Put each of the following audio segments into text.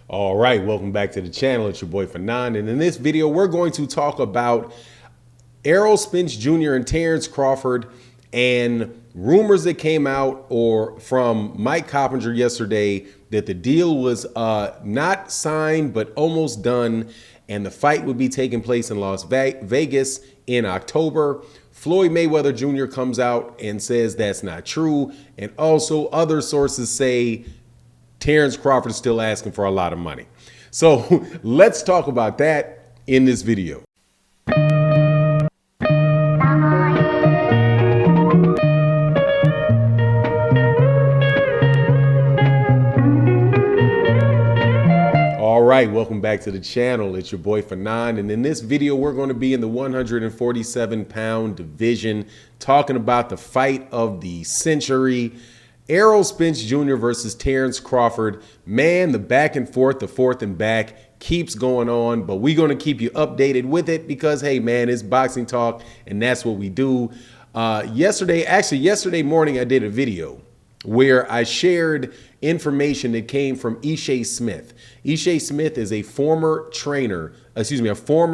All right, welcome back to the channel. It's your boy Fanon, and in this video, we're going to talk about Errol Spence Jr. and Terence Crawford and rumors that came out or from Mike Coppinger yesterday that the deal was not signed but almost done, and the fight would be taking place in Las Vegas in October. Floyd Mayweather Jr. comes out and says that's not true, and also other sources say Terence Crawford is still asking for a lot of money. So let's talk about that in this video. All right, welcome back to the channel. It's your boy Fanon, and in this video, we're going to be in the 147-pound division talking about the fight of the century. Errol Spence Jr. versus Terence Crawford. Man, the back and forth, the forth and back keeps going on, but we're going to keep you updated with it because, hey, man, it's boxing talk, and that's what we do. Yesterday morning, I did a video where I shared information that came from Ishe Smith. Ishe Smith is a former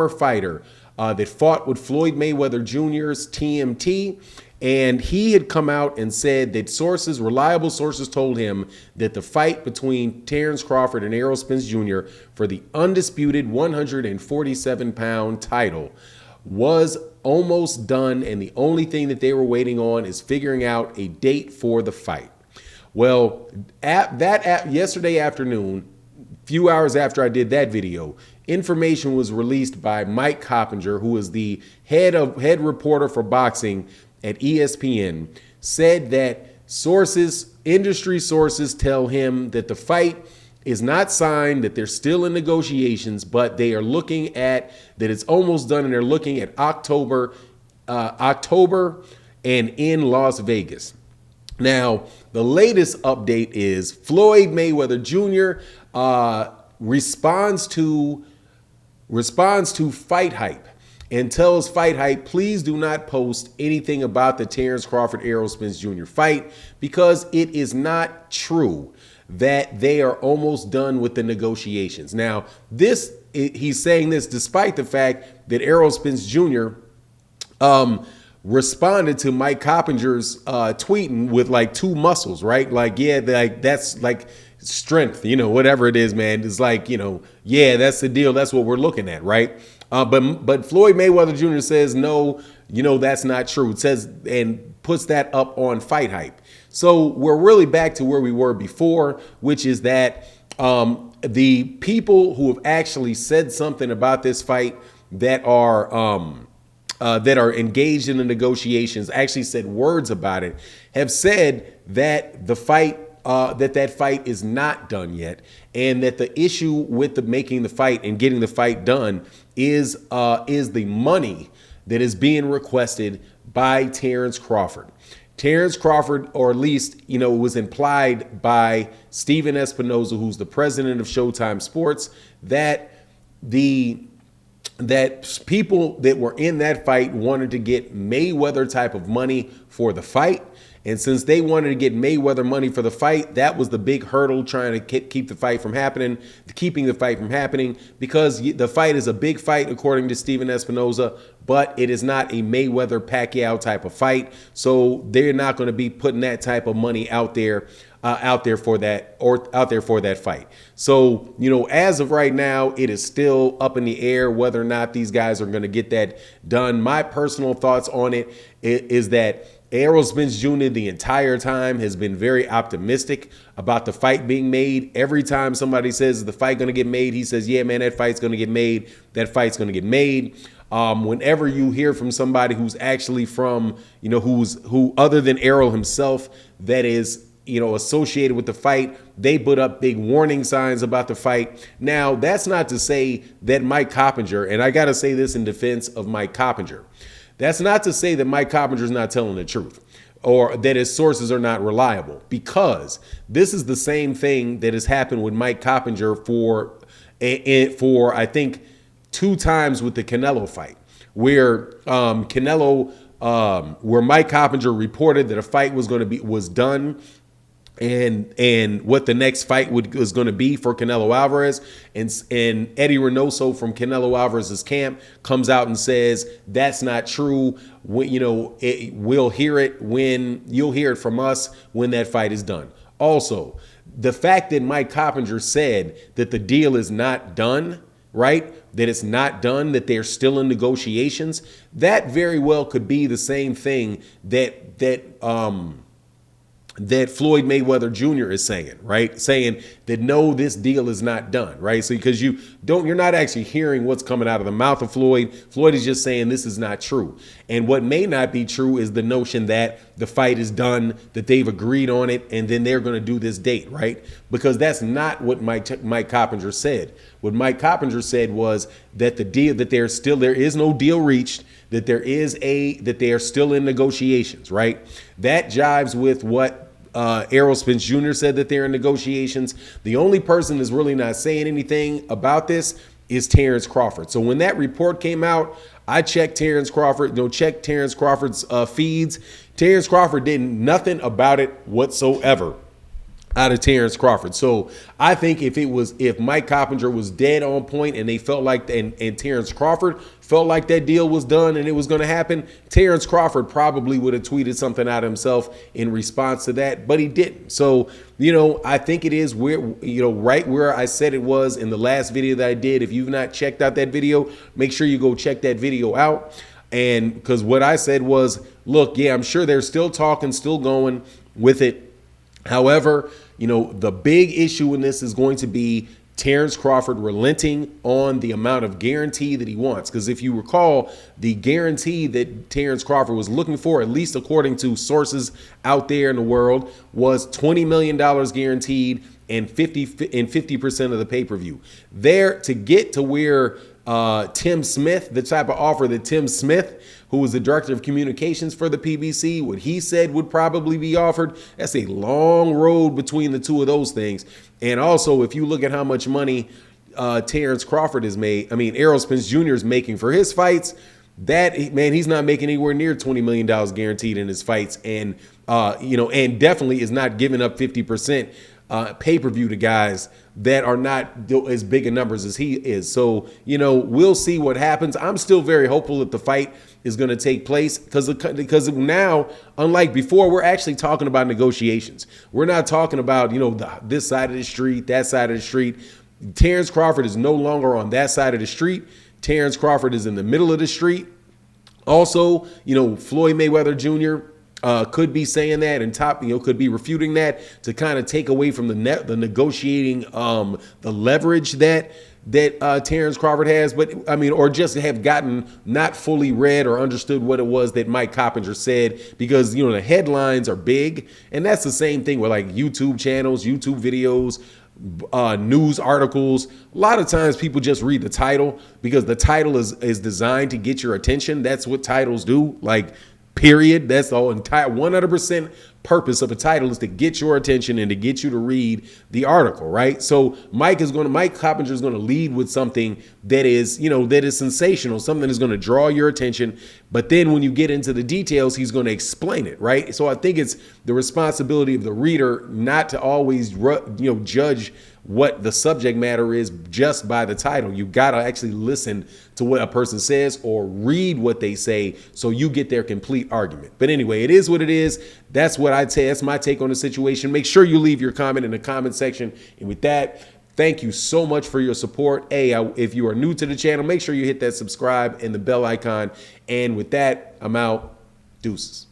fighter that fought with Floyd Mayweather Jr.'s TMT. And he had come out and said that reliable sources told him that the fight between Terence Crawford and Errol Spence Jr. for the undisputed 147-pound title was almost done, and the only thing that they were waiting on is figuring out a date for the fight. Well, yesterday afternoon, a few hours after I did that video, information was released by Mike Coppinger, who is the head reporter for boxing at ESPN, said that industry sources tell him that the fight is not signed, that they're still in negotiations, but they are looking at that it's almost done, and they're looking at October and in Las Vegas. Now, the latest update is Floyd Mayweather Jr. responds to Fight Hype and tells Fight Hype, please do not post anything about the Terence Crawford-Errol Spence Jr. fight because it is not true that they are almost done with the negotiations. Now, he's saying this despite the fact that Errol Spence Jr. Responded to Mike Coppinger's tweeting with like two muscles, right? Like, yeah, that's like strength, whatever it is, man. It's like, yeah, that's the deal. That's what we're looking at, right? But Floyd Mayweather Jr. says, no, that's not true. It says and puts that up on Fight Hype. So we're really back to where we were before, which is that the people who have actually said something about this fight that are engaged in the negotiations, actually said words about it, have said that the fight that fight is not done yet, and that the issue with making the fight and getting the fight done is the money that is being requested by Terence Crawford. Terence Crawford, or at least, it was implied by Steven Espinoza, who's the president of Showtime Sports, that people that were in that fight wanted to get Mayweather type of money for the fight. And since they wanted to get Mayweather money for the fight, that was the big hurdle trying to keeping the fight from happening, because the fight is a big fight, according to Steven Espinoza, but it is not a Mayweather-Pacquiao type of fight. So they're not going to be putting that type of money out there for that fight. So, as of right now, it is still up in the air whether or not these guys are going to get that done. My personal thoughts on it is that Errol Spence Jr. the entire time has been very optimistic about the fight being made. Every time somebody says, is the fight going to get made? He says, yeah, man, that fight's going to get made. That fight's going to get made. Whenever you hear from somebody who's actually from, who other than Errol himself, that is, associated with the fight, they put up big warning signs about the fight. Now, that's not to say that Mike Coppinger, and I got to say this in defense of Mike Coppinger, that's not to say that Mike Coppinger is not telling the truth or that his sources are not reliable, because this is the same thing that has happened with Mike Coppinger for I think 2 times with the Canelo fight, where where Mike Coppinger reported that a fight was done and what the next fight was going to be for Canelo Alvarez. And Eddie Reynoso from Canelo Alvarez's camp comes out and says that's not true. We'll hear it when you'll hear it from us when that fight is done. Also, the fact that Mike Coppinger said that the deal is not done, right? That it's not done, that they're still in negotiations. That very well could be the same thing that Floyd Mayweather Jr. is saying, right? Saying that no, this deal is not done, right? So because you're not actually hearing what's coming out of the mouth of Floyd. Floyd is just saying this is not true. And what may not be true is the notion that the fight is done, that they've agreed on it, and then they're going to do this date, right? Because that's not what Mike Coppinger said. What Mike Coppinger said was that the deal, that there is no deal reached, that they are still in negotiations, right? That jives with what Errol Spence Jr. said, that they're in negotiations. The only person that's really not saying anything about this is Terence Crawford. So when that report came out, I checked Terence Crawford's feeds. Terence Crawford did nothing about it whatsoever out of Terence Crawford. So I think if Mike Coppinger was dead on point and they felt like, and Terence Crawford felt like that deal was done and it was going to happen, Terence Crawford probably would have tweeted something out himself in response to that, but he didn't. So, I think it is where, right where I said it was in the last video that I did. If you've not checked out that video, make sure you go check that video out. And because what I said was, look, yeah, I'm sure they're still talking, still going with it. However, the big issue in this is going to be Terence Crawford relenting on the amount of guarantee that he wants. Because if you recall, the guarantee that Terence Crawford was looking for, at least according to sources out there in the world, was $20 million guaranteed and 50% of the pay-per-view. There, to get to where Tim Smith, the type of offer that Tim Smith, who was the director of communications for the PBC, what he said would probably be offered, that's a long road between the two of those things. And also, if you look at how much money Terence Crawford has made, Errol Spence Jr. is making for his fights, he's not making anywhere near $20 million guaranteed in his fights, and and definitely is not giving up 50% pay-per-view to guys that are not as big a numbers as he is. So, we'll see what happens. I'm still very hopeful that the fight is going to take place because now, unlike before, we're actually talking about negotiations. We're not talking about, this side of the street, that side of the street. Terence Crawford is no longer on that side of the street. Terence Crawford is in the middle of the street. Also, Floyd Mayweather Jr. Could be saying that and could be refuting that to kind of take away from the negotiating, the leverage that Terence Crawford has, or just have gotten not fully read or understood what it was that Mike Coppinger said, because, the headlines are big. And that's the same thing with like YouTube channels, YouTube videos, news articles. A lot of times people just read the title because the title is designed to get your attention. That's what titles do. Period. That's the whole entire 100% purpose of a title, is to get your attention and to get you to read the article, right? So Mike Coppinger is going to lead with something that is, that is sensational, something that's going to draw your attention. But then when you get into the details, he's going to explain it, right? So I think it's the responsibility of the reader not to always, judge what the subject matter is just by the title. You got to actually listen to what a person says or read what they say so you get their complete argument. But anyway, it is what it is. That's what I'd say. That's my take on the situation. Make sure you leave your comment in the comment section. And with that, thank you so much for your support. If you are new to the channel, make sure you hit that subscribe and the bell icon. And with that, I'm out. Deuces.